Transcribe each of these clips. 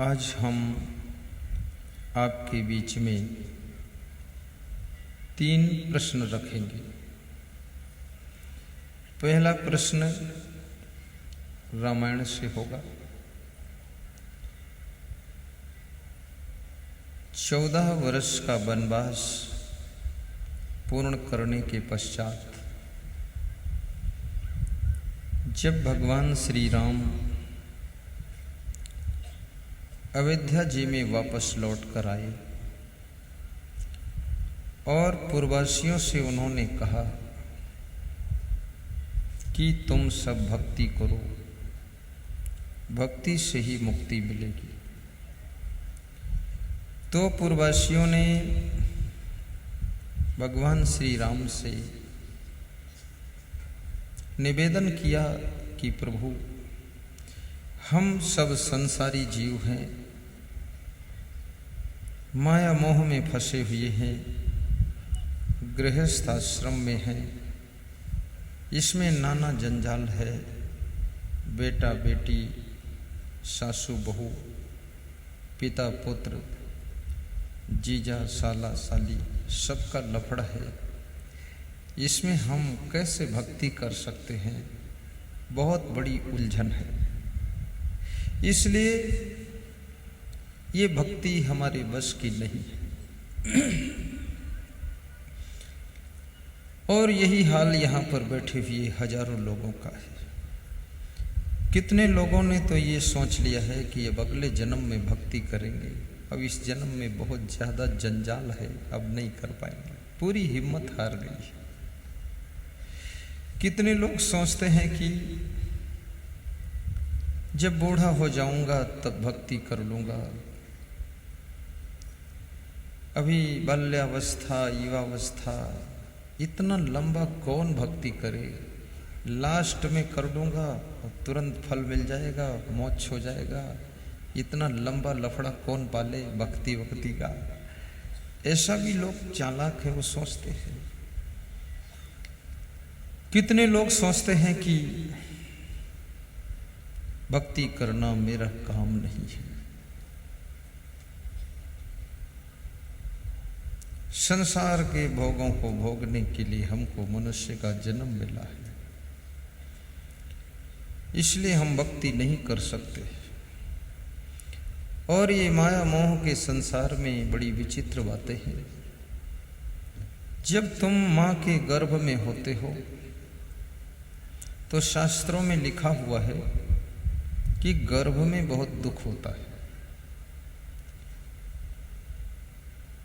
आज हम आपके बीच में 3 प्रश्न रखेंगे। पहला प्रश्न रामायण से होगा। 14 वर्ष का वनवास पूर्ण करने के पश्चात जब भगवान श्री राम अयोध्या जी में वापस लौट कर आए और पूर्ववासियों से उन्होंने कहा कि तुम सब भक्ति करो, भक्ति से ही मुक्ति मिलेगी। तो पूर्ववासियों ने भगवान श्री राम से निवेदन किया कि प्रभु, हम सब संसारी जीव हैं, माया मोह में फंसे हुए हैं, गृहस्थ आश्रम में हैं, इसमें नाना जंजाल है, बेटा बेटी, सासू बहू, पिता पुत्र, जीजा साला साली, सबका लफड़ा है। इसमें हम कैसे भक्ति कर सकते हैं? बहुत बड़ी उलझन है। इसलिए ये भक्ति हमारे बस की नहीं है। और यही हाल यहाँ पर बैठे हुए हजारों लोगों का है। कितने लोगों ने तो ये सोच लिया है कि अब अगले जन्म में भक्ति करेंगे, अब इस जन्म में बहुत ज़्यादा जंजाल है, अब नहीं कर पाएंगे, पूरी हिम्मत हार गई है। कितने लोग सोचते हैं कि जब बूढ़ा हो जाऊंगा तब भक्ति कर लूंगा, अभी बाल्यावस्था युवावस्था, इतना लंबा कौन भक्ति करे, लास्ट में कर दूंगा और तुरंत फल मिल जाएगा, मोक्ष हो जाएगा, इतना लंबा लफड़ा कौन पाले भक्ति वक्ति का। ऐसा भी लोग चालाक है, वो सोचते हैं। कितने लोग सोचते हैं कि भक्ति करना मेरा काम नहीं है, संसार के भोगों को भोगने के लिए हमको मनुष्य का जन्म मिला है, इसलिए हम भक्ति नहीं कर सकते। और ये माया मोह के संसार में बड़ी विचित्र बातें हैं। जब तुम माँ के गर्भ में होते हो तो शास्त्रों में लिखा हुआ है कि गर्भ में बहुत दुख होता है,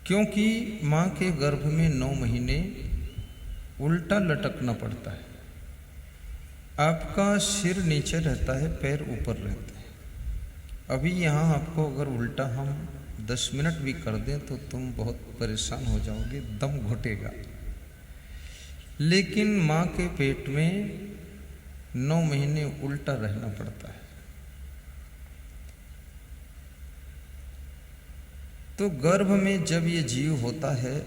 क्योंकि माँ के गर्भ में 9 महीने उल्टा लटकना पड़ता है। आपका सिर नीचे रहता है, पैर ऊपर रहते हैं। अभी यहाँ आपको अगर उल्टा हम 10 मिनट भी कर दें तो तुम बहुत परेशान हो जाओगे, दम घुटेगा। लेकिन माँ के पेट में 9 महीने उल्टा रहना पड़ता है। तो गर्भ में जब ये जीव होता है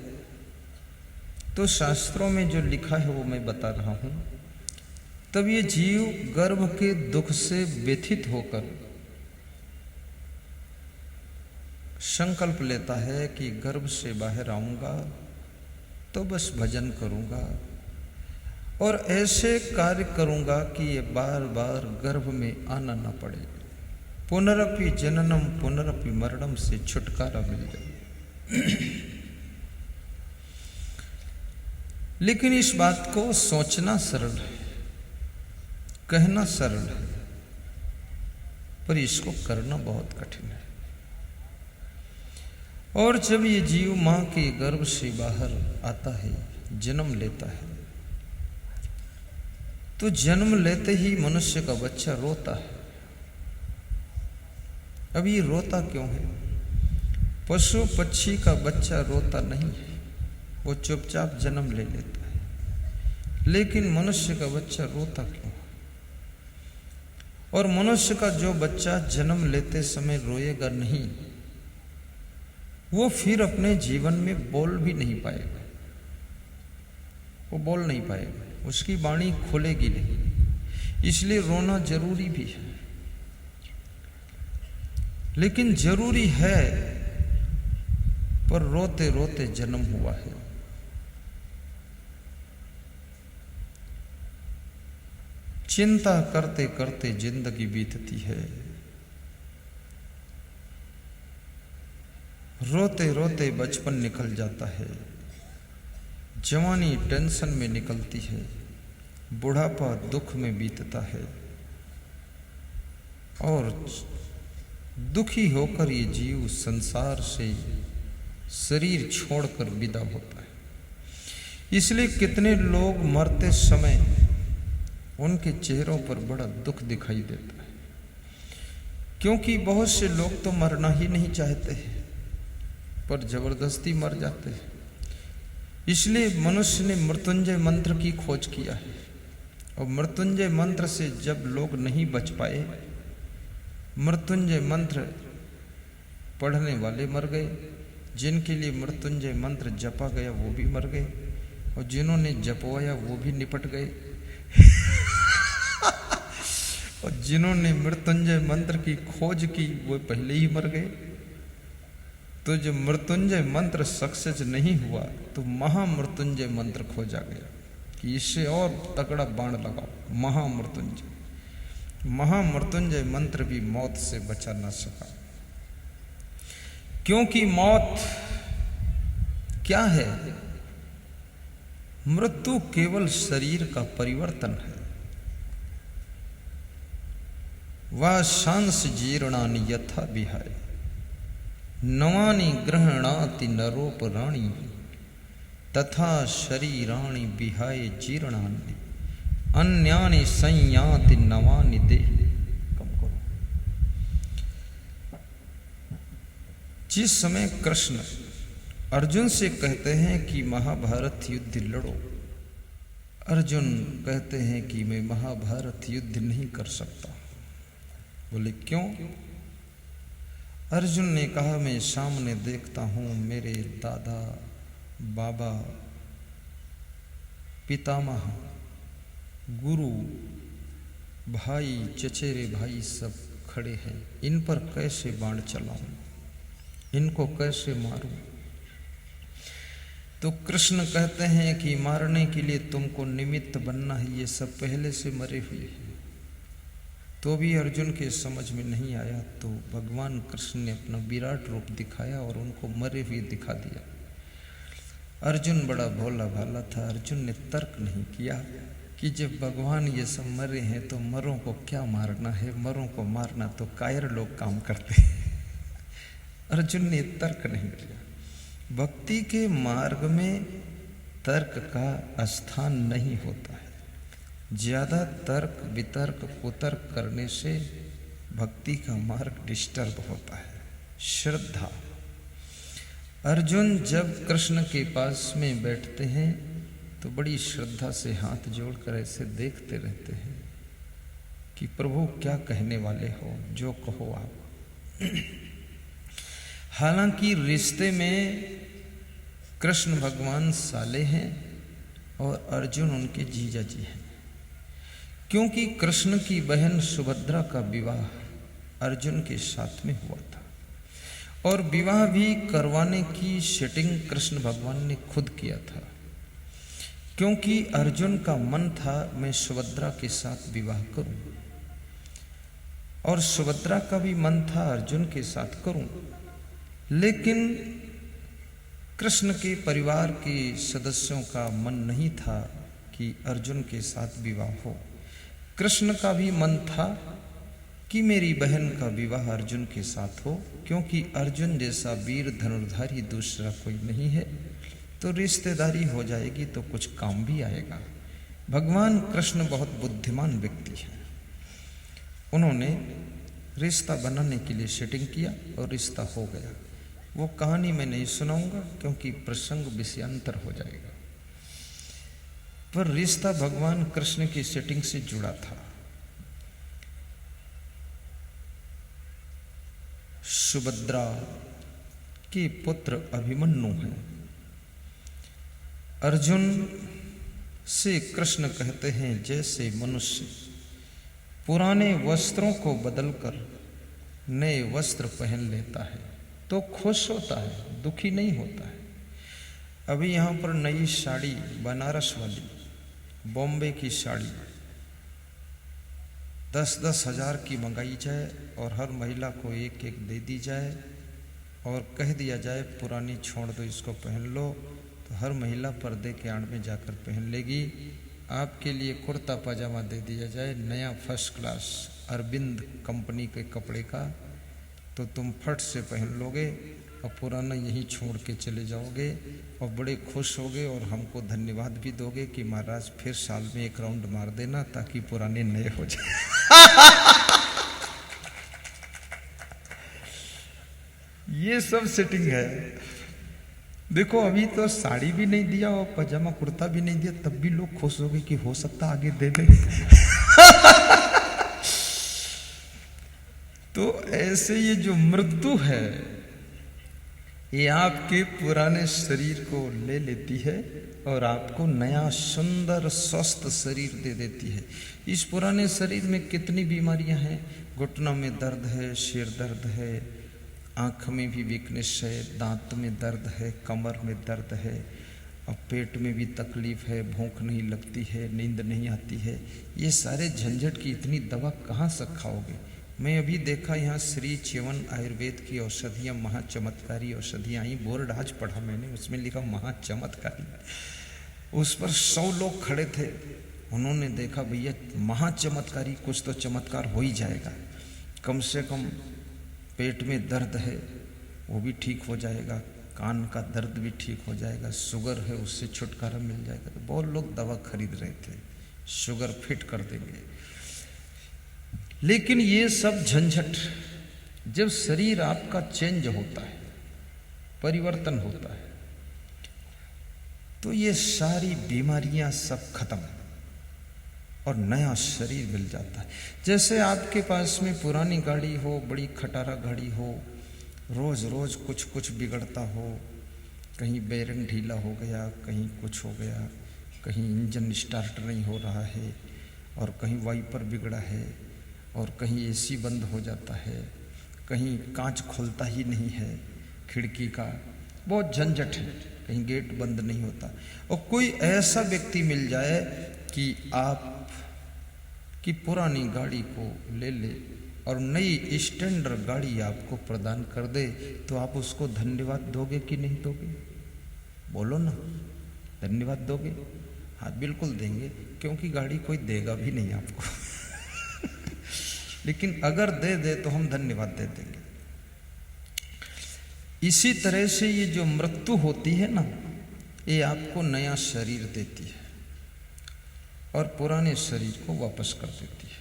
तो शास्त्रों में जो लिखा है वो मैं बता रहा हूं। तब ये जीव गर्भ के दुख से व्यथित होकर संकल्प लेता है कि गर्भ से बाहर आऊंगा तो बस भजन करूंगा और ऐसे कार्य करूंगा कि ये बार बार गर्भ में आना न पड़े, पुनरपि जननम पुनरपि मरणम से छुटकारा मिल जाए। लेकिन इस बात को सोचना सरल है, कहना सरल है, पर इसको करना बहुत कठिन है। और जब ये जीव मां के गर्भ से बाहर आता है, जन्म लेता है, तो जन्म लेते ही मनुष्य का बच्चा रोता है। अब ये रोता क्यों है? पशु पक्षी का बच्चा रोता नहीं है, वो चुपचाप जन्म ले लेता है। लेकिन मनुष्य का बच्चा रोता क्यों? और मनुष्य का जो बच्चा जन्म लेते समय रोएगा नहीं, वो फिर अपने जीवन में बोल भी नहीं पाएगा, वो बोल नहीं पाएगा, उसकी वाणी खुलेगी नहीं। इसलिए रोना जरूरी भी है। लेकिन जरूरी है, पर रोते रोते जन्म हुआ है। चिंता करते करते जिंदगी बीतती है, रोते रोते बचपन निकल जाता है, जवानी टेंशन में निकलती है, बुढ़ापा दुख में बीतता है, और दुखी होकर ये जीव संसार से शरीर छोड़कर विदा होता है। इसलिए कितने लोग मरते समय उनके चेहरों पर बड़ा दुख दिखाई देता है, क्योंकि बहुत से लोग तो मरना ही नहीं चाहते हैं, पर जबरदस्ती मर जाते हैं। इसलिए मनुष्य ने मृत्युंजय मंत्र की खोज किया है, और मृत्युंजय मंत्र से जब लोग नहीं बच पाए, मृत्युंजय मंत्र पढ़ने वाले मर गए, जिनके लिए मृत्युंजय मंत्र जपा गया वो भी मर गए, और जिन्होंने जपवाया वो भी निपट गए और जिन्होंने मृत्युंजय मंत्र की खोज की वो पहले ही मर गए। तो जब मृत्युंजय मंत्र सक्सेस नहीं हुआ तो महामृत्युंजय मंत्र खोजा गया कि इससे और तगड़ा बाण लगाओ, महामृत्युंजय। महामृत्युंजय मंत्र भी मौत से बचा ना सका, क्योंकि मौत क्या है? मृत्यु केवल शरीर का परिवर्तन है। वा शांस जीर्णानि यथा विहाय, नवानि ग्रहणाति नरोपराणि, तथा शरीराणि विहाय जीर्णानि, अन्यानि संयाति नवानि देह। कम करो। जिस समय कृष्ण अर्जुन से कहते हैं कि महाभारत युद्ध लड़ो, अर्जुन कहते हैं कि मैं महाभारत युद्ध नहीं कर सकता। बोले क्यों? अर्जुन ने कहा मैं सामने देखता हूं मेरे दादा, बाबा, पितामह, गुरु, भाई, चचेरे भाई सब खड़े हैं, इन पर कैसे बाण चलाऊं, इनको कैसे मारूं? तो कृष्ण कहते हैं कि मारने के लिए तुमको निमित्त बनना है, ये सब पहले से मरे हुए हैं। तो भी अर्जुन के समझ में नहीं आया, तो भगवान कृष्ण ने अपना विराट रूप दिखाया और उनको मरे हुए दिखा दिया। अर्जुन बड़ा भोला भाला था, अर्जुन ने तर्क नहीं किया कि जब भगवान ये सब मरे हैं तो मरों को क्या मारना है, मरों को मारना तो कायर लोग काम करते हैं। अर्जुन ने तर्क नहीं किया। भक्ति के मार्ग में तर्क का स्थान नहीं होता है। ज्यादा तर्क वितर्क कुतर्क करने से भक्ति का मार्ग डिस्टर्ब होता है। श्रद्धा। अर्जुन जब कृष्ण के पास में बैठते हैं तो बड़ी श्रद्धा से हाथ जोड़कर ऐसे देखते रहते हैं कि प्रभु क्या कहने वाले हो, जो कहो आप। हालांकि रिश्ते में कृष्ण भगवान साले हैं और अर्जुन उनके जीजा जी हैं, क्योंकि कृष्ण की बहन सुभद्रा का विवाह अर्जुन के साथ में हुआ था, और विवाह भी करवाने की सेटिंग कृष्ण भगवान ने खुद किया था, क्योंकि अर्जुन का मन था मैं सुभद्रा के साथ विवाह करूं, और सुभद्रा का भी मन था अर्जुन के साथ करूं। लेकिन कृष्ण के परिवार के सदस्यों का मन नहीं था कि अर्जुन के साथ विवाह हो। कृष्ण का भी मन था कि मेरी बहन का विवाह अर्जुन के साथ हो, क्योंकि अर्जुन जैसा वीर धनुर्धारी दूसरा कोई नहीं है, तो रिश्तेदारी हो जाएगी तो कुछ काम भी आएगा। भगवान कृष्ण बहुत बुद्धिमान व्यक्ति है, उन्होंने रिश्ता बनाने के लिए सेटिंग किया और रिश्ता हो गया। वो कहानी मैं नहीं सुनाऊंगा क्योंकि प्रसंग विषयांतर हो जाएगा, पर रिश्ता भगवान कृष्ण की सेटिंग से जुड़ा था। सुभद्रा के पुत्र अभिमन्यु हैं। अर्जुन से कृष्ण कहते हैं जैसे मनुष्य पुराने वस्त्रों को बदलकर नए वस्त्र पहन लेता है तो खुश होता है, दुखी नहीं होता है। अभी यहाँ पर नई साड़ी बनारस वाली, बॉम्बे की साड़ी 10-10 हज़ार की मंगाई जाए और हर महिला को एक एक दे दी जाए और कह दिया जाए पुरानी छोड़ दो, इसको पहन लो, तो हर महिला पर्दे के आड़ में जाकर पहन लेगी। आपके लिए कुर्ता पजामा दे दिया जाए नया फर्स्ट क्लास अरविंद कंपनी के कपड़े का, तो तुम फट से पहन लोगे और पुराना यहीं छोड़ के चले जाओगे और बड़े खुश होगे और हमको धन्यवाद भी दोगे कि महाराज फिर साल में एक राउंड मार देना ताकि पुराने नए हो जाए। ये सब सेटिंग है। देखो अभी तो साड़ी भी नहीं दिया और पजामा कुर्ता भी नहीं दिया, तब भी लोग खुश हो गए कि हो सकता आगे दे दे। तो ऐसे ये जो मृत्यु है ये आपके पुराने शरीर को ले लेती है और आपको नया सुंदर स्वस्थ शरीर दे देती है। इस पुराने शरीर में कितनी बीमारियां हैं, घुटनों में दर्द है, सिर दर्द है, आँख में भी वीकनेस है, दांत में दर्द है, कमर में दर्द है, और पेट में भी तकलीफ है, भूख नहीं लगती है, नींद नहीं आती है। ये सारे झंझट की इतनी दवा कहाँ से खाओगे। मैं अभी देखा यहाँ श्री च्यवन आयुर्वेद की औषधियाँ, महाचमत्कारी औषधियाँ आई, बोर्ड आज पढ़ा मैंने, उसमें लिखा महाचमत्कारी। उस पर 100 लोग खड़े थे, उन्होंने देखा भैया महाचमत्कारी, कुछ तो चमत्कार हो ही जाएगा, कम से कम पेट में दर्द है वो भी ठीक हो जाएगा, कान का दर्द भी ठीक हो जाएगा, शुगर है उससे छुटकारा मिल जाएगा। तो बहुत लोग दवा खरीद रहे थे, शुगर फिट कर देंगे। लेकिन ये सब झंझट, जब शरीर आपका चेंज होता है, परिवर्तन होता है, तो ये सारी बीमारियां सब खत्म और नया शरीर मिल जाता है। जैसे आपके पास में पुरानी गाड़ी हो, बड़ी खटारा गाड़ी हो, रोज रोज कुछ कुछ बिगड़ता हो, कहीं बेरिंग ढीला हो गया, कहीं कुछ हो गया, कहीं इंजन स्टार्ट नहीं हो रहा है, और कहीं वाइपर बिगड़ा है, और कहीं एसी बंद हो जाता है, कहीं कांच खुलता ही नहीं है खिड़की का, बहुत झंझट है, कहीं गेट बंद नहीं होता। और कोई ऐसा व्यक्ति मिल जाए कि आप की पुरानी गाड़ी को ले ले और नई स्टैंडर्ड गाड़ी आपको प्रदान कर दे, तो आप उसको धन्यवाद दोगे कि नहीं दोगे? बोलो ना, धन्यवाद दोगे? हाँ बिल्कुल देंगे, क्योंकि गाड़ी कोई देगा भी नहीं आपको। लेकिन अगर दे दे तो हम धन्यवाद दे देंगे। इसी तरह से ये जो मृत्यु होती है ना, ये आपको नया शरीर देती है और पुराने शरीर को वापस कर देती है।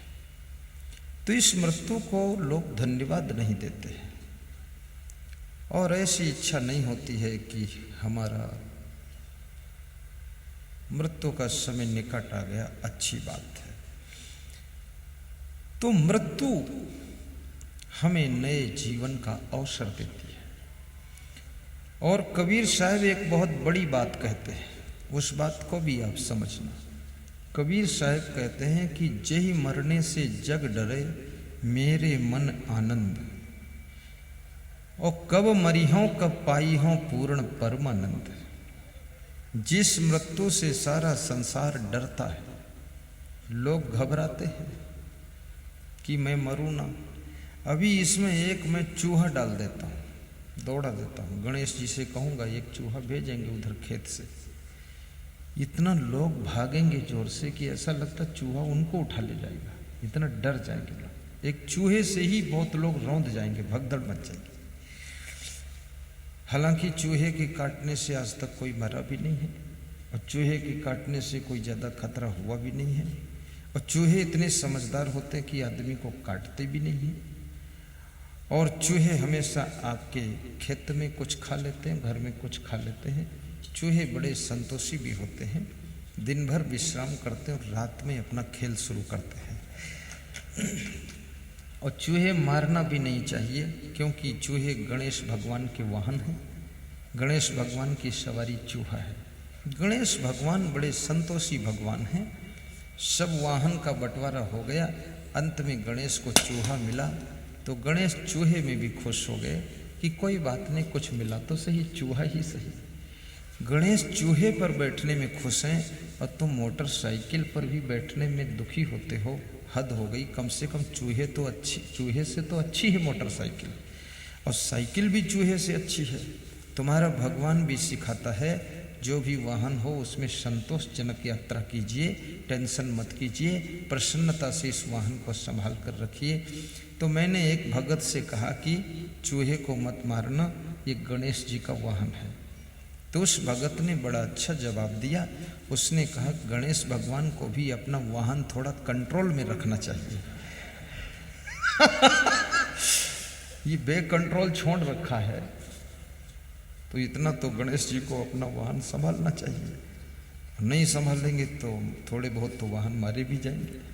तो इस मृत्यु को लोग धन्यवाद नहीं देते हैं और ऐसी इच्छा नहीं होती है कि हमारा मृत्यु का समय निकट आ गया, अच्छी बात है। तो मृत्यु हमें नए जीवन का अवसर देती है। और कबीर साहब एक बहुत बड़ी बात कहते हैं, उस बात को भी आप समझना। कबीर साहब कहते हैं कि जेहि मरने से जग डरे मेरे मन आनंद, और कब मरी हों कब पाई हों पूर्ण परमानंद। जिस मृत्यु से सारा संसार डरता है, लोग घबराते हैं कि मैं मरूं ना, अभी इसमें एक मैं चूहा डाल देता हूँ, दौड़ा देता हूँ, गणेश जी से कहूँगा एक चूहा भेजेंगे उधर खेत से, इतना लोग भागेंगे जोर से कि ऐसा लगता चूहा उनको उठा ले जाएगा, इतना डर जाएंगे लोग। एक चूहे से ही बहुत लोग रौंद जाएंगे, भगदड़ मच जाएगी। हालांकि चूहे के काटने से आज तक कोई मरा भी नहीं है और चूहे के काटने से कोई ज़्यादा खतरा हुआ भी नहीं है, और चूहे इतने समझदार होते हैं कि आदमी को काटते भी नहीं हैं। और चूहे हमेशा आपके खेत में कुछ खा लेते हैं, घर में कुछ खा लेते हैं। चूहे बड़े संतोषी भी होते हैं, दिन भर विश्राम करते हैं और रात में अपना खेल शुरू करते हैं। और चूहे मारना भी नहीं चाहिए, क्योंकि चूहे गणेश भगवान के वाहन हैं। गणेश भगवान की सवारी चूहा है। गणेश भगवान बड़े संतोषी भगवान हैं। सब वाहन का बंटवारा हो गया, अंत में गणेश को चूहा मिला, तो गणेश चूहे में भी खुश हो गए कि कोई बात नहीं, कुछ मिला तो सही, चूहा ही सही। गणेश चूहे पर बैठने में खुश हैं और तुम मोटरसाइकिल पर भी बैठने में दुखी होते हो। हद हो गई, कम से कम चूहे से तो अच्छी है मोटरसाइकिल, और साइकिल भी चूहे से अच्छी है। तुम्हारा भगवान भी सिखाता है, जो भी वाहन हो उसमें संतोषजनक यात्रा कीजिए, टेंशन मत कीजिए, प्रसन्नता से इस वाहन को संभाल कर रखिए। तो मैंने एक भगत से कहा कि चूहे को मत मारना, ये गणेश जी का वाहन है। तो उस भगत ने बड़ा अच्छा जवाब दिया। उसने कहा, गणेश भगवान को भी अपना वाहन थोड़ा कंट्रोल में रखना चाहिए। ये बेकंट्रोल छोड़ रखा है, तो इतना तो गणेश जी को अपना वाहन संभालना चाहिए। नहीं संभालेंगे तो थोड़े बहुत तो वाहन मारे भी जाएंगे।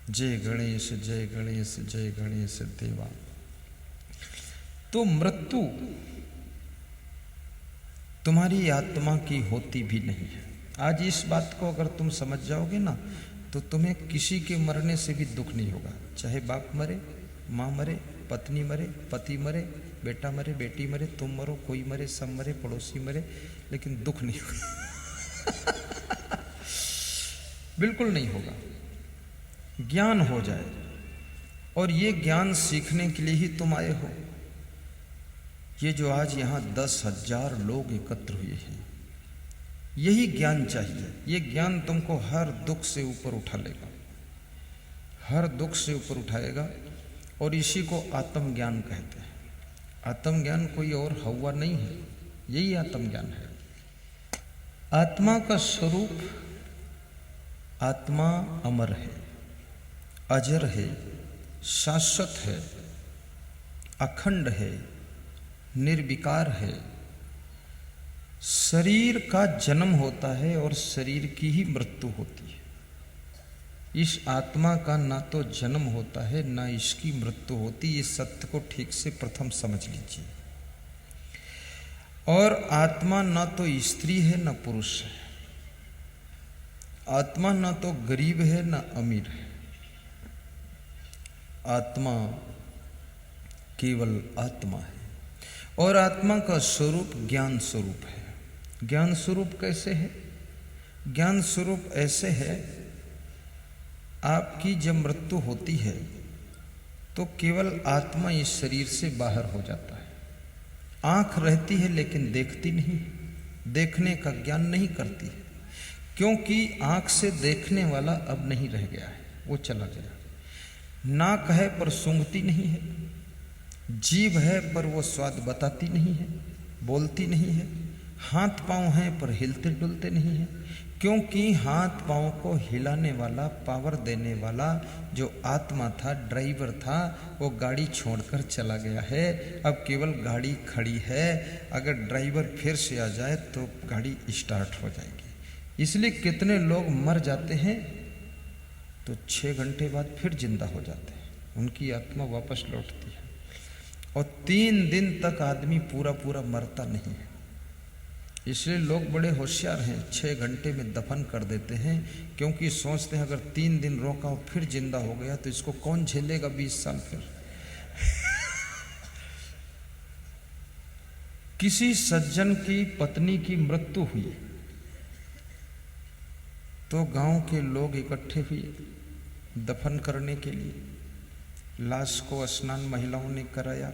जय गणेश जय गणेश जय गणेश देवा। तो मृत्यु तुम्हारी आत्मा की होती भी नहीं है। आज इस बात को अगर तुम समझ जाओगे ना, तो तुम्हें किसी के मरने से भी दुख नहीं होगा। चाहे बाप मरे, माँ मरे, पत्नी मरे, पति मरे, बेटा मरे, बेटी मरे, तुम मरो, कोई मरे, सब मरे, पड़ोसी मरे, लेकिन दुख नहीं होगा। बिल्कुल नहीं होगा। ज्ञान हो जाए, और ये ज्ञान सीखने के लिए ही तुम आए हो। ये जो आज यहाँ 10,000 लोग एकत्र हुए हैं, यही ज्ञान चाहिए। ये ज्ञान तुमको हर दुख से ऊपर उठा लेगा, हर दुख से ऊपर उठाएगा, और इसी को आत्मज्ञान कहते हैं। आत्मज्ञान कोई और हवा नहीं है, यही आत्मज्ञान है। आत्मा का स्वरूप, आत्मा अमर है, अजर है, शाश्वत है, अखंड है, निर्विकार है। शरीर का जन्म होता है और शरीर की ही मृत्यु होती है। इस आत्मा का ना तो जन्म होता है, ना इसकी मृत्यु होती। इस सत्य को ठीक से प्रथम समझ लीजिए। और आत्मा ना तो स्त्री है ना पुरुष है। आत्मा ना तो गरीब है ना अमीर है। आत्मा केवल आत्मा है, और आत्मा का स्वरूप ज्ञान स्वरूप है। ज्ञान स्वरूप कैसे है? ज्ञान स्वरूप ऐसे है, आपकी जब मृत्यु होती है तो केवल आत्मा इस शरीर से बाहर हो जाता है। आंख रहती है लेकिन देखती नहीं, देखने का ज्ञान नहीं करती है, क्योंकि आंख से देखने वाला अब नहीं रह गया है, वो चला गया। नाक है पर सूंघती नहीं है, जीभ है पर वो स्वाद बताती नहीं है, बोलती नहीं है। हाथ पांव हैं पर हिलते डुलते नहीं है, क्योंकि हाथ पांव को हिलाने वाला, पावर देने वाला जो आत्मा था, ड्राइवर था, वो गाड़ी छोड़कर चला गया है। अब केवल गाड़ी खड़ी है, अगर ड्राइवर फिर से आ जाए तो गाड़ी स्टार्ट हो जाएगी। इसलिए कितने लोग मर जाते हैं तो 6 घंटे बाद फिर जिंदा हो जाते हैं, उनकी आत्मा वापस लौटती है। और 3 दिन तक आदमी पूरा पूरा मरता नहीं है। इसलिए लोग बड़े होशियार हैं, 6 घंटे में दफन कर देते हैं, क्योंकि सोचते हैं अगर 3 दिन रोका और फिर जिंदा हो गया तो इसको कौन झेलेगा 20 साल फिर। किसी सज्जन की पत्नी की मृत्यु हुई तो गांव के लोग इकट्ठे हुए दफन करने के लिए। लाश को स्नान महिलाओं ने कराया,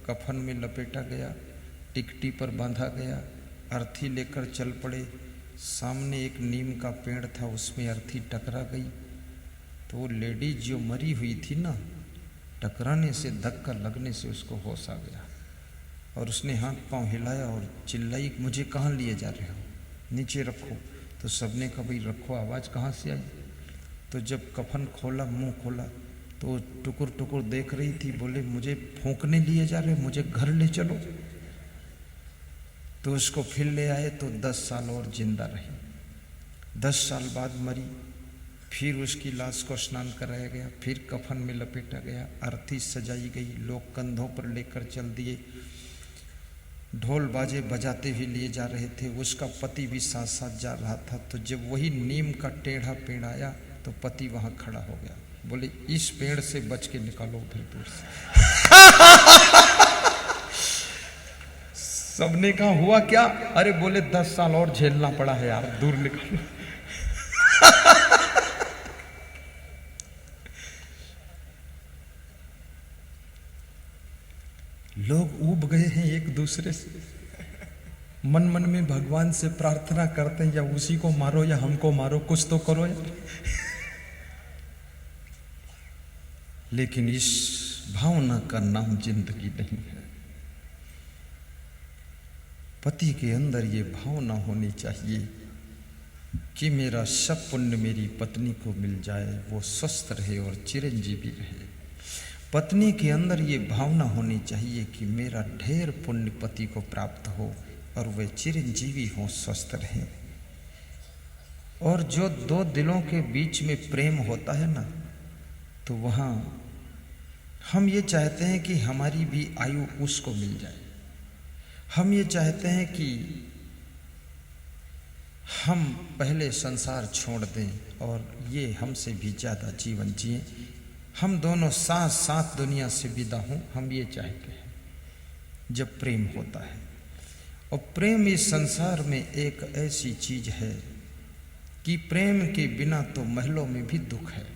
कफन में लपेटा गया, टिकटी पर बांधा गया, अर्थी लेकर चल पड़े। सामने एक नीम का पेड़ था, उसमें अर्थी टकरा गई तो वो लेडीज जो मरी हुई थी ना, टकराने से, धक्का लगने से उसको होश आ गया, और उसने हाथ पांव हिलाया और चिल्लाई, मुझे कहाँ लिए जा रहे हो, नीचे रखो। तो सबने कहा भाई रखो, आवाज़ कहाँ से आई? तो जब कफन खोला, मुंह खोला, तो टुकुर टुकुर देख रही थी। बोले मुझे फूंकने लिए जा रहे, मुझे घर ले चलो। तो उसको फिर ले आए तो 10 साल और जिंदा रही। 10 साल बाद मरी, फिर उसकी लाश को स्नान कराया गया, फिर कफन में लपेटा गया, अर्थी सजाई गई, लोग कंधों पर लेकर चल दिए, ढोल बाजे बजाते हुए लिए जा रहे थे। उसका पति भी साथ साथ जा रहा था। तो जब वही नीम का टेढ़ा पेड़ आया तो पति वहाँ खड़ा हो गया। बोले इस पेड़ से बच के निकालो उधर दूर से। सबने कहा हुआ क्या? अरे बोले 10 साल और झेलना पड़ा है यार, दूर निकालो। लोग ऊब गए हैं एक दूसरे से, मन मन में भगवान से प्रार्थना करते हैं या उसी को मारो या हमको मारो, कुछ तो करो यार। लेकिन इस भावना का नाम जिंदगी नहीं है। पति के अंदर ये भावना होनी चाहिए कि मेरा सब पुण्य मेरी पत्नी को मिल जाए, वो स्वस्थ रहे और चिरंजीवी रहे। पत्नी के अंदर ये भावना होनी चाहिए कि मेरा ढेर पुण्य पति को प्राप्त हो और वे चिरंजीवी हों, स्वस्थ रहें। और जो दो दिलों के बीच में प्रेम होता है ना, तो वहाँ हम ये चाहते हैं कि हमारी भी आयु उसको मिल जाए। हम ये चाहते हैं कि हम पहले संसार छोड़ दें और ये हमसे भी ज़्यादा जीवन जिए। हम दोनों साथ साथ दुनिया से विदा हों, हम ये चाहते हैं जब प्रेम होता है। और प्रेम इस संसार में एक ऐसी चीज है कि प्रेम के बिना तो महलों में भी दुख है,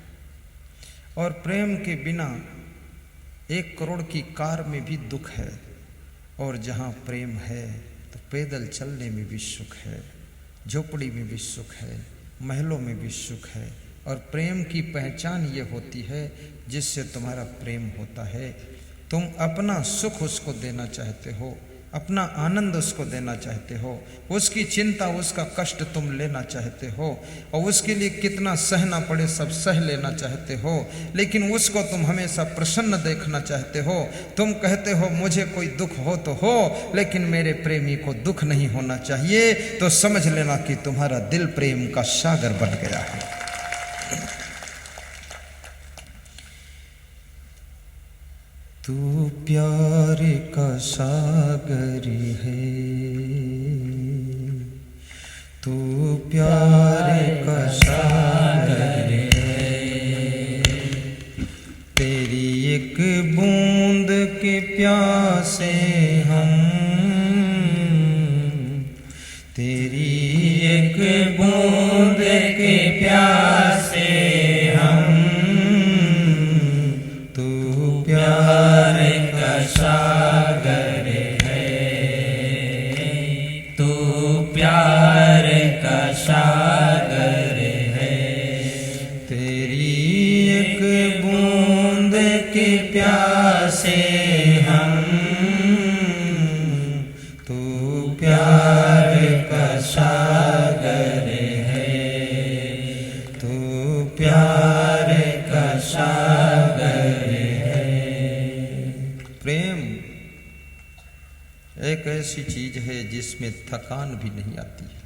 और प्रेम के बिना 1 करोड़ की कार में भी दुख है। और जहाँ प्रेम है तो पैदल चलने में भी सुख है, झोपड़ी में भी सुख है, महलों में भी सुख है। और प्रेम की पहचान ये होती है जिससे तुम्हारा प्रेम होता है, तुम अपना सुख उसको देना चाहते हो, अपना आनंद उसको देना चाहते हो, उसकी चिंता उसका कष्ट तुम लेना चाहते हो, और उसके लिए कितना सहना पड़े सब सह लेना चाहते हो। लेकिन उसको तुम हमेशा प्रसन्न देखना चाहते हो। तुम कहते हो मुझे कोई दुख हो तो हो, लेकिन मेरे प्रेमी को दुख नहीं होना चाहिए। तो समझ लेना कि तुम्हारा दिल प्रेम का सागर बन गया है। तू प्यार का सागर है, तू प्यार का सागर है। तेरी एक बूंद के प्यासे हम, तेरी एक बूंद के प्यासे हम, तू प्यार का सागर है, तू प्यार का सागर है। तेरी एक बूंद के प्यासे हम, तू प्यार का सागर है, तू प्यार का सागर है। प्रेम एक ऐसी चीज है जिसमें थकान भी नहीं आती है।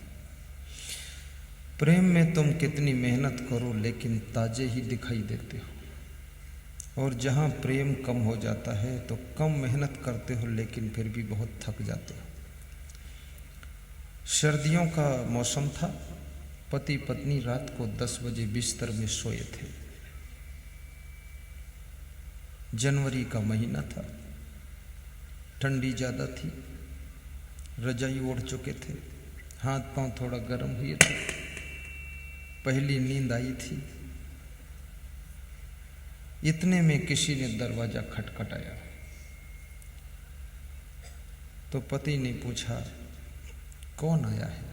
प्रेम में तुम कितनी मेहनत करो लेकिन ताजे ही दिखाई देते हो, और जहाँ प्रेम कम हो जाता है तो कम मेहनत करते हो लेकिन फिर भी बहुत थक जाते हो। सर्दियों का मौसम था, पति पत्नी रात को 10 बजे बिस्तर में सोए थे। जनवरी का महीना था, ठंडी ज़्यादा थी, रजाई ओढ़ चुके थे, हाथ पांव थोड़ा गर्म हुए थे, पहली नींद आई थी। इतने में किसी ने दरवाजा खटखटाया, तो पति ने पूछा कौन आया है?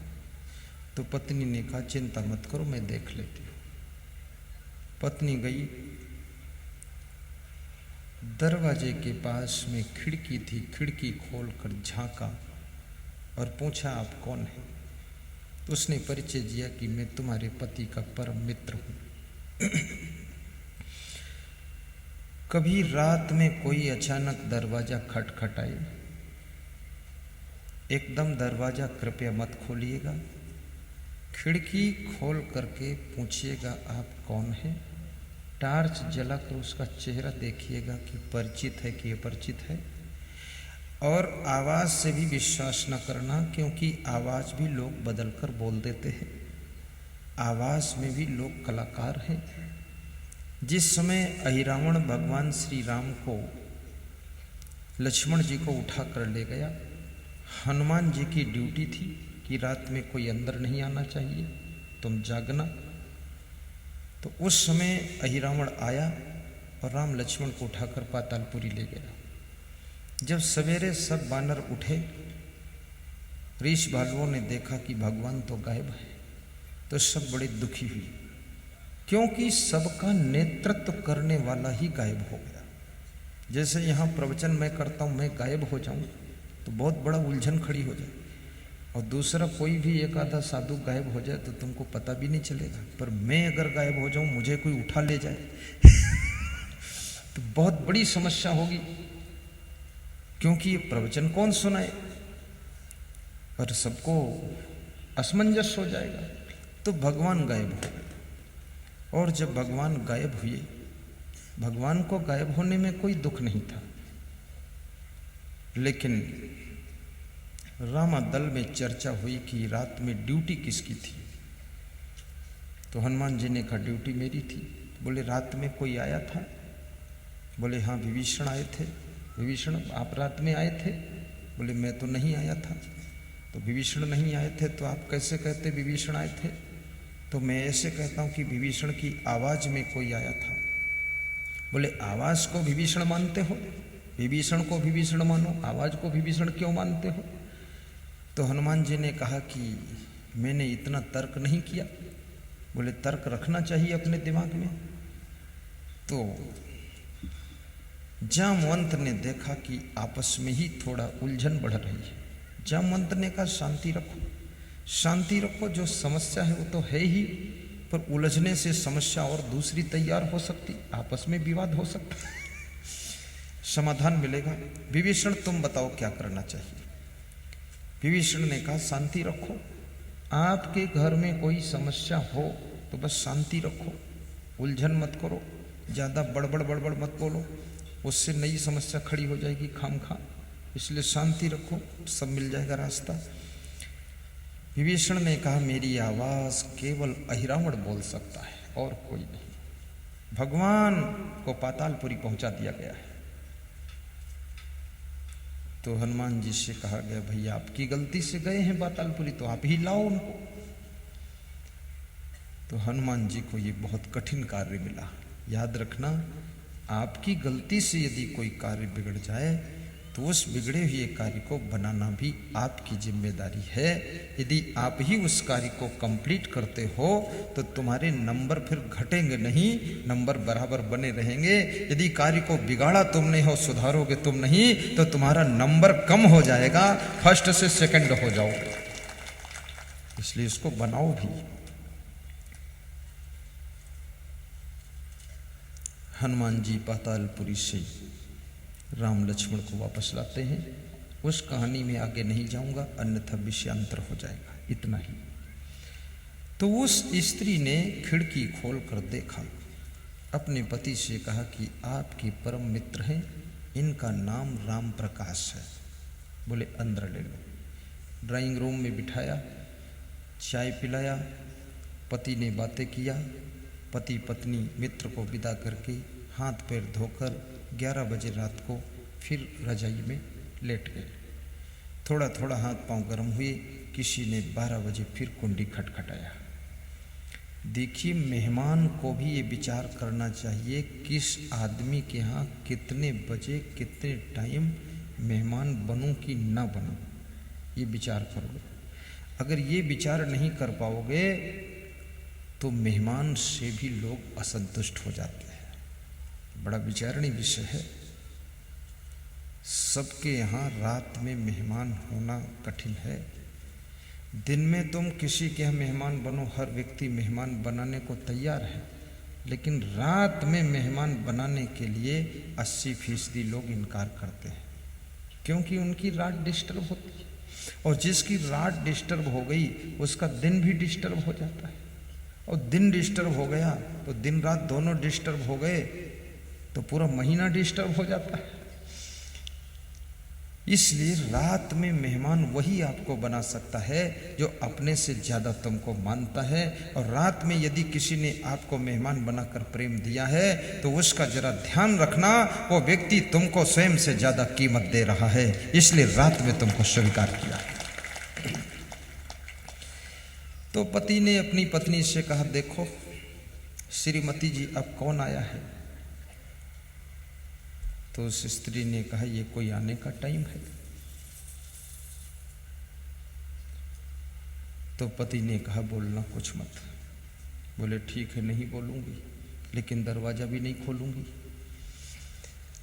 तो पत्नी ने कहा चिंता मत करो, मैं देख लेती हूँ। पत्नी गई, दरवाजे के पास में खिड़की थी, खिड़की खोलकर झांका और पूछा आप कौन है? तो उसने परिचय दिया कि मैं तुम्हारे पति का परम मित्र हूँ। कभी रात में कोई अचानक दरवाजा खटखटाए, एकदम दरवाजा कृपया मत खोलिएगा, खिड़की खोल करके पूछिएगा आप कौन है। टार्च जलाकर उसका चेहरा देखिएगा कि परिचित है कि अपरिचित है। और आवाज़ से भी विश्वास न करना, क्योंकि आवाज़ भी लोग बदलकर बोल देते हैं, आवाज़ में भी लोग कलाकार हैं। जिस समय अहिरावण भगवान श्री राम को लक्ष्मण जी को उठा कर ले गया, हनुमान जी की ड्यूटी थी कि रात में कोई अंदर नहीं आना चाहिए, तुम जागना। तो उस समय अहिरावण आया और राम लक्ष्मण को उठाकर पातालपुरी ले गया। जब सवेरे सब बानर उठे, ऋषि भालुओं ने देखा कि भगवान तो गायब है, तो सब बड़े दुखी हुए, क्योंकि सबका नेतृत्व करने वाला ही गायब हो गया। जैसे यहाँ प्रवचन मैं करता हूँ, मैं गायब हो जाऊँ तो बहुत बड़ा उलझन खड़ी हो जाए, और दूसरा कोई भी एक आधा साधु गायब हो जाए तो तुमको पता भी नहीं चलेगा। पर मैं अगर गायब हो जाऊँ, मुझे कोई उठा ले जाए तो बहुत बड़ी समस्या होगी, क्योंकि ये प्रवचन कौन सुनाए, पर सबको असमंजस हो जाएगा। तो भगवान गायब हो गए, और जब भगवान गायब हुए, भगवान को गायब होने में कोई दुख नहीं था, लेकिन रामा दल में चर्चा हुई कि रात में ड्यूटी किसकी थी। तो हनुमान जी ने कहा ड्यूटी मेरी थी। बोले रात में कोई आया था? बोले हाँ विभीषण आए थे। विभीषण आप रात में आए थे? बोले मैं तो नहीं आया था। तो विभीषण नहीं आए थे तो आप कैसे कहते विभीषण आए थे? तो मैं ऐसे कहता हूँ कि विभीषण की आवाज़ में कोई आया था। बोले आवाज़ को विभीषण मानते हो? विभीषण को विभीषण मानो, आवाज़ को विभीषण क्यों मानते हो? तो हनुमान जी ने कहा कि मैंने इतना तर्क नहीं किया। बोले तर्क रखना चाहिए अपने दिमाग में। तो जामवंत ने देखा कि आपस में ही थोड़ा उलझन बढ़ रही है। जामवंत ने कहा शांति रखो, शांति रखो, जो समस्या है वो तो है ही, पर उलझने से समस्या और दूसरी तैयार हो सकती, आपस में विवाद हो सकता, समाधान मिलेगा। विभीषण तुम बताओ क्या करना चाहिए? विभीषण ने कहा शांति रखो, आपके घर में कोई समस्या हो तो बस शांति रखो, उलझन मत करो, ज़्यादा बड़बड़ बड़बड़ मत बोलो, उससे नई समस्या खड़ी हो जाएगी खामखा, इसलिए शांति रखो, सब मिल जाएगा रास्ता। विभीषण ने कहा मेरी आवाज़ केवल अहिरावण बोल सकता है और कोई नहीं। भगवान को पातालपुरी पहुंचा दिया गया है। तो हनुमान जी से कहा गया भैया आपकी गलती से गए हैं पातालपुरी, तो आप ही लाओ उनको। तो हनुमान जी को ये बहुत कठिन कार्य मिला। याद रखना, आपकी गलती से यदि कोई कार्य बिगड़ जाए तो उस बिगड़े हुए कार्य को बनाना भी आपकी जिम्मेदारी है। यदि आप ही उस कार्य को कंप्लीट करते हो तो तुम्हारे नंबर फिर घटेंगे नहीं, नंबर बराबर बने रहेंगे। यदि कार्य को बिगाड़ा तुमने हो, सुधारोगे तुम नहीं, तो तुम्हारा नंबर कम हो जाएगा, फर्स्ट से सेकंड हो जाओगे। इसलिए इसको बनाओ भी। हनुमान जी पातालपुरी से राम लक्ष्मण को वापस लाते हैं। उस कहानी में आगे नहीं जाऊंगा, अन्यथा विषयांतर हो जाएगा, इतना ही। तो उस स्त्री ने खिड़की खोल कर देखा, अपने पति से कहा कि आपके परम मित्र हैं, इनका नाम राम प्रकाश है। बोले अंदर ले लो। ड्राइंग रूम में बिठाया, चाय पिलाया, पति ने बातें किया। पति पत्नी मित्र को विदा करके हाथ पैर धोकर 11 बजे रात को फिर रजाई में लेट गए। थोड़ा थोड़ा हाथ पांव गर्म हुए, किसी ने 12 बजे फिर कुंडी खटखटाया। देखिए, मेहमान को भी ये विचार करना चाहिए किस आदमी के यहाँ कितने बजे कितने टाइम मेहमान बनूं कि ना बनूं, ये विचार करो। अगर ये विचार नहीं कर पाओगे तो मेहमान से भी लोग असंतुष्ट हो जाते हैं। बड़ा विचारणीय विषय है। सबके यहाँ रात में मेहमान होना कठिन है। दिन में तुम किसी के यहाँ मेहमान बनो, हर व्यक्ति मेहमान बनाने को तैयार है, लेकिन रात में मेहमान बनाने के लिए 80% लोग इनकार करते हैं, क्योंकि उनकी रात डिस्टर्ब होती है, और जिसकी रात डिस्टर्ब हो गई उसका दिन भी डिस्टर्ब हो जाता है, और दिन डिस्टर्ब हो गया तो दिन रात दोनों डिस्टर्ब हो गए तो पूरा महीना डिस्टर्ब हो जाता है। इसलिए रात में मेहमान वही आपको बना सकता है जो अपने से ज्यादा तुमको मानता है। और रात में यदि किसी ने आपको मेहमान बनाकर प्रेम दिया है तो उसका जरा ध्यान रखना, वो व्यक्ति तुमको स्वयं से ज्यादा कीमत दे रहा है, इसलिए रात में तुमको स्वीकार किया। तो पति ने अपनी पत्नी से कहा, देखो श्रीमती जी, अब कौन आया है? तो उस स्त्री ने कहा, ये कोई आने का टाइम है? तो पति ने कहा, बोलना कुछ मत। बोले, ठीक है, नहीं बोलूंगी, लेकिन दरवाजा भी नहीं खोलूंगी।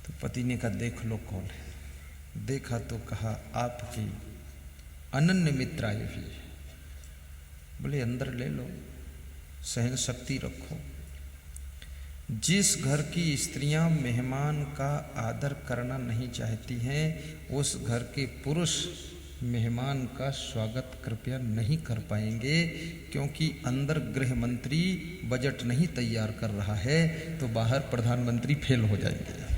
तो पति ने कहा, देख लो कौन है। देखा तो कहा, आपकी अनन्य मित्र आए हुए। बोले, अंदर ले लो, सहन शक्ति रखो। जिस घर की स्त्रियां मेहमान का आदर करना नहीं चाहती हैं, उस घर के पुरुष मेहमान का स्वागत कृपया नहीं कर पाएंगे, क्योंकि अंदर गृह मंत्री बजट नहीं तैयार कर रहा है तो बाहर प्रधानमंत्री फेल हो जाएंगे।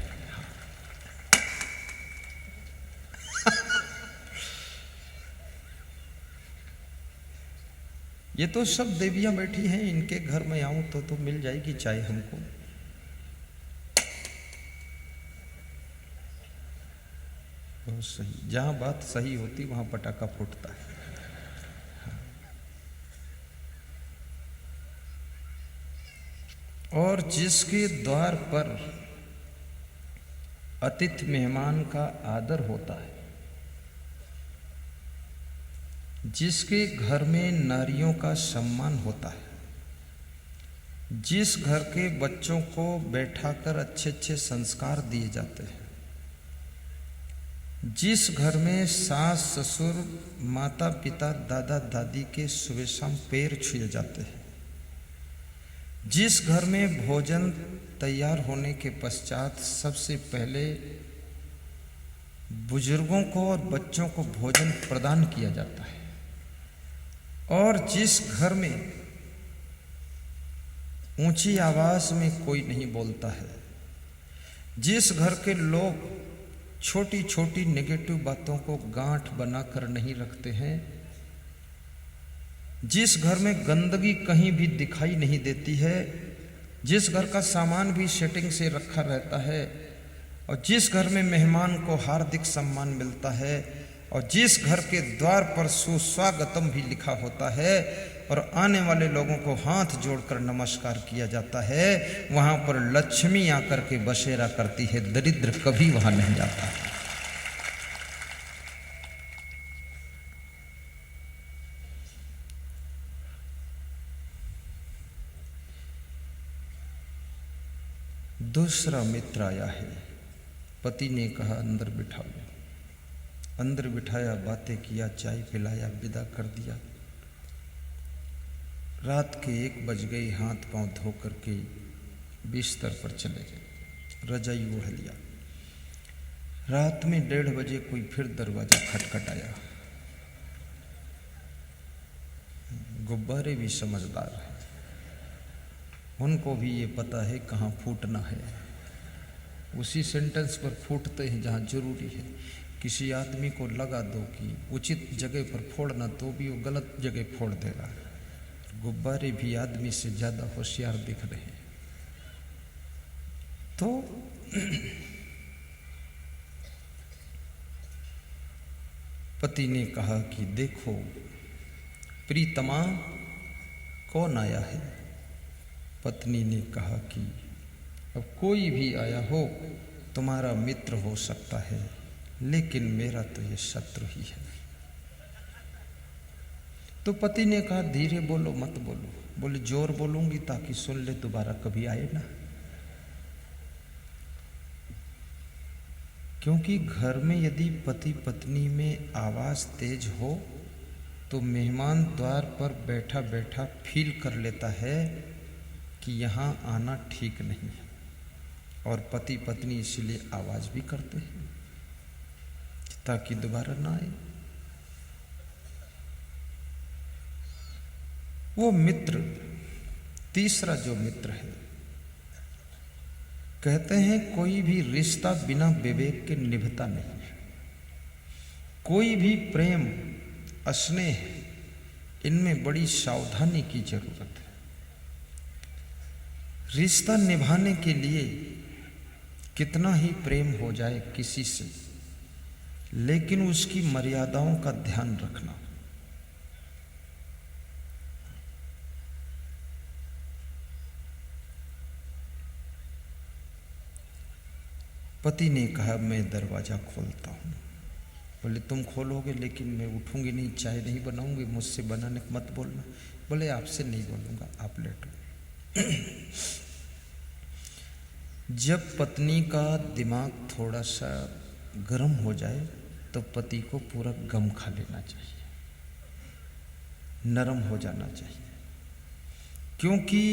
ये तो सब देवियां बैठी हैं, इनके घर में आऊं तो मिल जाएगी चाय हमको। बहुत सही, जहां बात सही होती वहां पटाखा फूटता है। और जिसके द्वार पर अतिथि मेहमान का आदर होता है, जिसके घर में नारियों का सम्मान होता है, जिस घर के बच्चों को बैठाकर अच्छे अच्छे संस्कार दिए जाते हैं, जिस घर में सास ससुर माता पिता दादा दादी के सुबह शाम पैर छुए जाते हैं, जिस घर में भोजन तैयार होने के पश्चात सबसे पहले बुजुर्गों को और बच्चों को भोजन प्रदान किया जाता है, और जिस घर में ऊंची आवाज में कोई नहीं बोलता है, जिस घर के लोग छोटी छोटी नेगेटिव बातों को गांठ बनाकर नहीं रखते हैं, जिस घर में गंदगी कहीं भी दिखाई नहीं देती है, जिस घर का सामान भी सेटिंग से रखा रहता है, और जिस घर में मेहमान को हार्दिक सम्मान मिलता है, और जिस घर के द्वार पर सुस्वागतम भी लिखा होता है और आने वाले लोगों को हाथ जोड़कर नमस्कार किया जाता है, वहां पर लक्ष्मी आकर के बसेरा करती है, दरिद्र कभी वहां नहीं जाता। दूसरा मित्र आया है। पति ने कहा, अंदर बिठा लो। अंदर बिठाया, बातें किया, चाय पिलाया, विदा कर दिया। रात के 1 बज गई, हाथ पांव धो करके बिस्तर पर चले गए, रजाई ओढ़ लिया। रात में 1:30 बजे कोई फिर दरवाजा खटखटाया। गुब्बारे भी समझदार हैं, उनको भी ये पता है कहाँ फूटना है, उसी सेंटेंस पर फूटते हैं जहाँ जरूरी है। किसी आदमी को लगा दो कि उचित जगह पर फोड़ना, तो भी वो गलत जगह फोड़ देगा। गुब्बारे भी आदमी से ज्यादा होशियार दिख रहे हैं। तो पति ने कहा कि देखो प्रीतमा, कौन आया है? पत्नी ने कहा कि अब कोई भी आया हो, तुम्हारा मित्र हो सकता है, लेकिन मेरा तो ये शत्रु ही है। तो पति ने कहा, धीरे बोलो, मत बोलो। बोले, जोर बोलूंगी ताकि सुन ले, दोबारा कभी आए ना। क्योंकि घर में यदि पति पत्नी में आवाज तेज हो तो मेहमान द्वार पर बैठा बैठा फील कर लेता है कि यहाँ आना ठीक नहीं है, और पति पत्नी इसलिए आवाज भी करते हैं ताकि दोबारा ना आए। वो मित्र, तीसरा जो मित्र है, कहते हैं कोई भी रिश्ता बिना विवेक के निभता नहीं है। कोई भी प्रेम, स्नेह, इनमें बड़ी सावधानी की जरूरत है। रिश्ता निभाने के लिए कितना ही प्रेम हो जाए किसी से, लेकिन उसकी मर्यादाओं का ध्यान रखना। पति ने कहा मैं दरवाजा खोलता हूँ। बोले तुम खोलोगे, लेकिन मैं उठूंगी नहीं, चाय नहीं बनाऊंगी, मुझसे बनाने मत बोलना। बोले आपसे नहीं बोलूंगा, आप लेटो। जब पत्नी का दिमाग थोड़ा सा गर्म हो जाए तो पति को पूरा गम खा लेना चाहिए, नरम हो जाना चाहिए, क्योंकि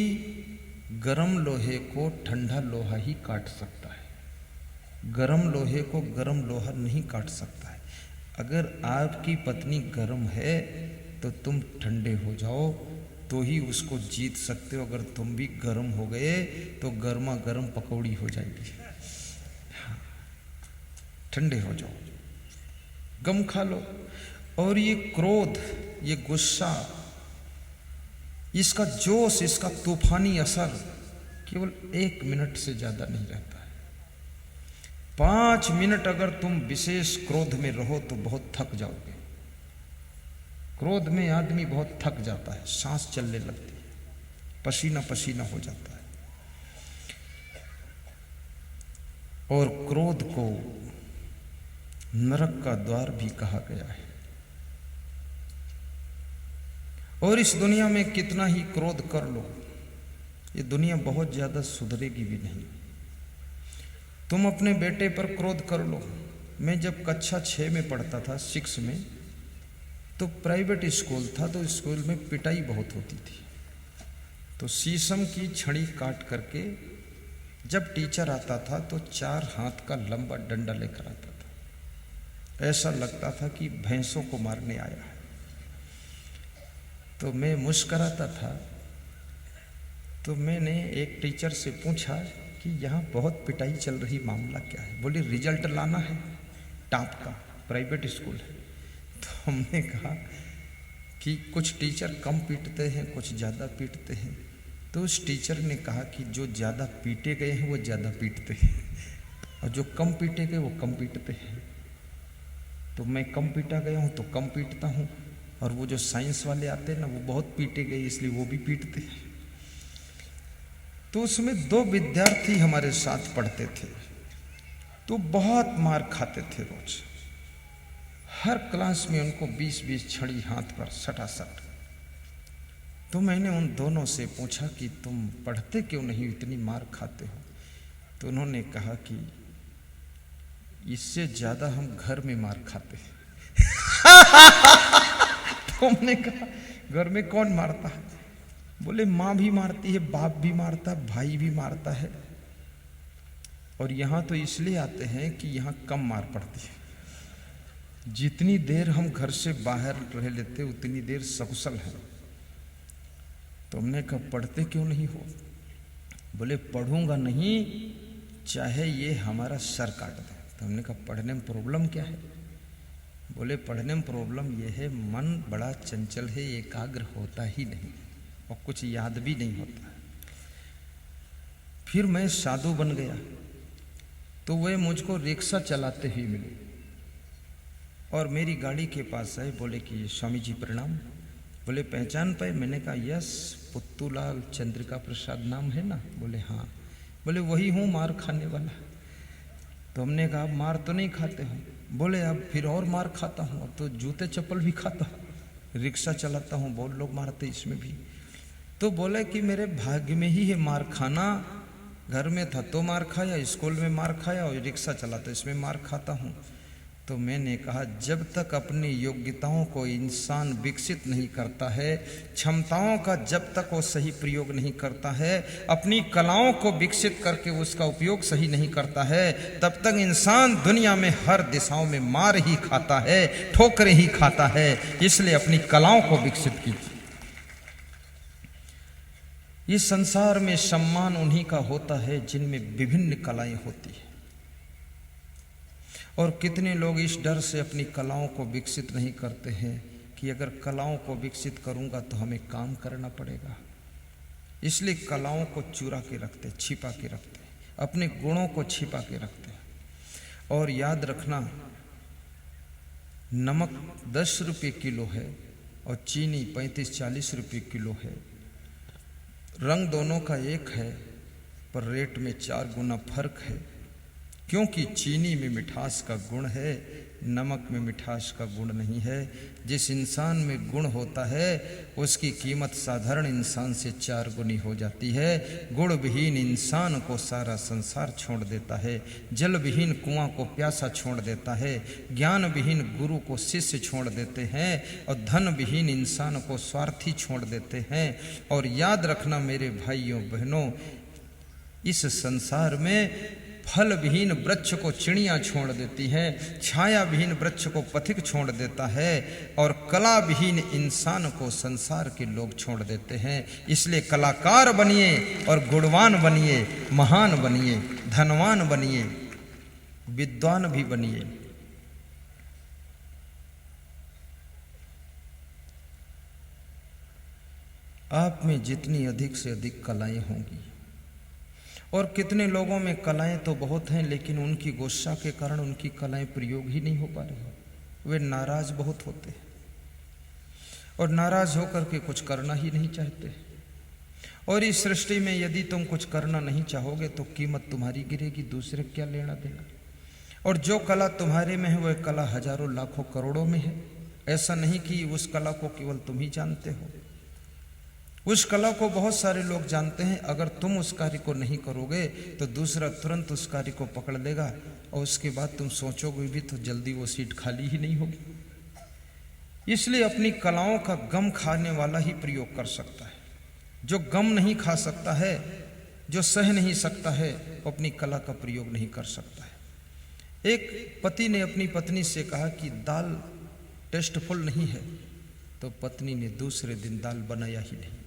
गर्म लोहे को ठंडा लोहा ही काट सकता है, गर्म लोहे को गर्म लोहा नहीं काट सकता है। अगर आपकी पत्नी गर्म है तो तुम ठंडे हो जाओ तो ही उसको जीत सकते हो। अगर तुम भी गर्म हो गए तो गर्मा गर्म पकौड़ी हो जाएगी। हाँ, ठंडे हो जाओ, गम खा लो। और ये क्रोध, ये गुस्सा, इसका जोश, इसका तूफानी असर केवल 1 मिनट से ज्यादा नहीं रहता है। 5 मिनट अगर तुम विशेष क्रोध में रहो तो बहुत थक जाओगे। क्रोध में आदमी बहुत थक जाता है, सांस चलने लगती है, पसीना पसीना हो जाता है। और क्रोध को नरक का द्वार भी कहा गया है। और इस दुनिया में कितना ही क्रोध कर लो, ये दुनिया बहुत ज्यादा सुधरेगी भी नहीं। तुम अपने बेटे पर क्रोध कर लो। मैं जब कक्षा 6 में पढ़ता था, 6 में, तो प्राइवेट स्कूल था, तो स्कूल में पिटाई बहुत होती थी। तो शीशम की छड़ी काट करके जब टीचर आता था तो 4 हाथ का लंबा डंडा लेकर आता था। ऐसा लगता था कि भैंसों को मारने आया है। तो मैं मुस्कराता था। तो मैंने एक टीचर से पूछा कि यहाँ बहुत पिटाई चल रही, मामला क्या है? बोले रिजल्ट लाना है टॉप का, प्राइवेट स्कूल है। तो हमने कहा कि कुछ टीचर कम पीटते हैं, कुछ ज़्यादा पीटते हैं। तो उस टीचर ने कहा कि जो ज़्यादा पीटे गए हैं वो ज़्यादा पीटते हैं, और जो कम पीटे गए वो कम पीटते हैं। तो मैं कम पीटा गया हूँ तो कम पीटता हूँ, और वो जो साइंस वाले आते हैं ना, वो बहुत पीटे गए इसलिए वो भी पीटते हैं। तो उसमें 2 विद्यार्थी हमारे साथ पढ़ते थे, तो बहुत मार खाते थे रोज। हर क्लास में उनको 20-20 छड़ी हाथ पर सटासट। तो मैंने उन दोनों से पूछा कि तुम पढ़ते क्यों नहीं, इतनी मार खाते हो? तो उन्होंने कहा कि इससे ज्यादा हम घर में मार खाते हैं। तो हमने कहा घर में कौन मारता है? बोले माँ भी मारती है, बाप भी मारता है, भाई भी मारता है, और यहाँ तो इसलिए आते हैं कि यहाँ कम मार पड़ती है। जितनी देर हम घर से बाहर रह लेते उतनी देर सकुशल है। तो हमने कहा पढ़ते क्यों नहीं हो? बोले पढ़ूंगा नहीं चाहे ये हमारा सर काट दे। तो हमने कहा पढ़ने में प्रॉब्लम क्या है? बोले पढ़ने में प्रॉब्लम यह है, मन बड़ा चंचल है, एकाग्र होता ही नहीं और कुछ याद भी नहीं होता। फिर मैं साधु बन गया, तो वे मुझको रिक्शा चलाते हुए मिले और मेरी गाड़ी के पास आए। बोले कि स्वामी जी प्रणाम। बोले पहचान पाए? मैंने कहा यस, पुत्तूलाल चंद्रिका प्रसाद नाम है ना? बोले हाँ। बोले वही हूँ मार खाने वाला। तो हमने कहा मार तो नहीं खाते हो? बोले अब फिर और मार खाता हूँ, अब तो जूते चप्पल भी खाता हूँ, रिक्शा चलाता हूँ, बहुत लोग मारते इसमें भी। तो बोले कि मेरे भाग्य में ही है मार खाना, घर में था तो मार खाया, स्कूल में मार खाया, और रिक्शा चलाता इसमें मार खाता हूँ। तो मैंने कहा जब तक अपनी योग्यताओं को इंसान विकसित नहीं करता है, क्षमताओं का जब तक वो सही प्रयोग नहीं करता है, अपनी कलाओं को विकसित करके उसका उपयोग सही नहीं करता है, तब तक इंसान दुनिया में हर दिशाओं में मार ही खाता है, ठोकरें ही खाता है। इसलिए अपनी कलाओं को विकसित कीजिए। इस संसार में सम्मान उन्हीं का होता है जिनमें विभिन्न कलाएं होती है। और कितने लोग इस डर से अपनी कलाओं को विकसित नहीं करते हैं कि अगर कलाओं को विकसित करूंगा तो हमें काम करना पड़ेगा, इसलिए कलाओं को चुरा के रखते, छिपा के रखते, अपने गुणों को छिपा के रखते हैं। और याद रखना, नमक 10 रुपये किलो है और चीनी 35-40 रुपये किलो है। रंग दोनों का एक है पर रेट में 4 गुना फर्क है, क्योंकि चीनी में मिठास का गुण है, नमक में मिठास का गुण नहीं है। जिस इंसान में गुण होता है उसकी कीमत साधारण इंसान से 4 गुनी हो जाती है। गुण विहीन इंसान को सारा संसार छोड़ देता है, जल विहीन कुआं को प्यासा छोड़ देता है, ज्ञान विहीन गुरु को शिष्य छोड़ देते हैं और धन विहीन इंसान को स्वार्थी छोड़ देते हैं। और याद रखना मेरे भाइयों बहनों, इस संसार में फल विहीन वृक्ष को चिड़ियां छोड़ देती है, छाया विहीन वृक्ष को पथिक छोड़ देता है और कला विहीन इंसान को संसार के लोग छोड़ देते हैं। इसलिए कलाकार बनिए और गुणवान बनिए, महान बनिए, धनवान बनिए, विद्वान भी बनिए। आप में जितनी अधिक से अधिक कलाएं होंगी, और कितने लोगों में कलाएं तो बहुत हैं लेकिन उनकी गुस्सा के कारण उनकी कलाएं प्रयोग ही नहीं हो पा रही, वे नाराज बहुत होते हैं और नाराज होकर के कुछ करना ही नहीं चाहते। और इस सृष्टि में यदि तुम कुछ करना नहीं चाहोगे तो कीमत तुम्हारी गिरेगी, दूसरे क्या लेना देना। और जो कला तुम्हारे में है वह कला हजारों लाखों करोड़ों में है। ऐसा नहीं कि उस कला को केवल तुम ही जानते हो, उस कला को बहुत सारे लोग जानते हैं। अगर तुम उस कार्य को नहीं करोगे तो दूसरा तुरंत उस कार्य को पकड़ लेगा और उसके बाद तुम सोचोगे भी तो जल्दी वो सीट खाली ही नहीं होगी। इसलिए अपनी कलाओं का गम खाने वाला ही प्रयोग कर सकता है। जो गम नहीं खा सकता है, जो सह नहीं सकता है, वो अपनी कला का प्रयोग नहीं कर सकता है। एक पति ने अपनी पत्नी से कहा कि दाल टेस्टफुल नहीं है, तो पत्नी ने दूसरे दिन दाल बनाया ही नहीं।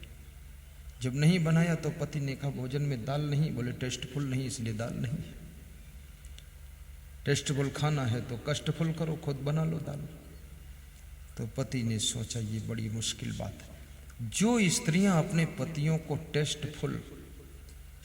जब नहीं बनाया तो पति ने कहा भोजन में दाल नहीं, बोले टेस्टफुल नहीं इसलिए दाल नहीं है। टेस्टफुल खाना है तो कष्टफुल करो, खुद बना लो दाल। तो पति ने सोचा ये बड़ी मुश्किल बात है। जो स्त्रियां अपने पतियों को टेस्टफुल,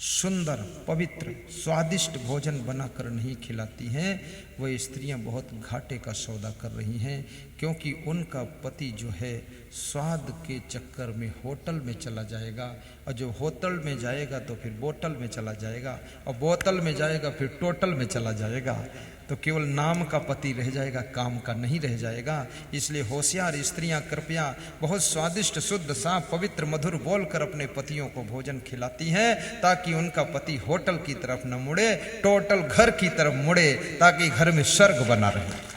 सुंदर, पवित्र, स्वादिष्ट भोजन बनाकर नहीं खिलाती हैं, वह स्त्रियां बहुत घाटे का सौदा कर रही हैं, क्योंकि उनका पति जो है स्वाद के चक्कर में होटल में चला जाएगा, और जो होटल में जाएगा तो फिर बोतल में चला जाएगा, और बोतल में जाएगा फिर टोटल में चला जाएगा। तो केवल नाम का पति रह जाएगा, काम का नहीं रह जाएगा। इसलिए होशियार स्त्रियां कृपया बहुत स्वादिष्ट, शुद्ध, साफ, पवित्र, मधुर बोलकर अपने पतियों को भोजन खिलाती हैं, ताकि उनका पति होटल की तरफ न मुड़े, टोटल घर की तरफ मुड़े, ताकि घर में स्वर्ग बना रहे।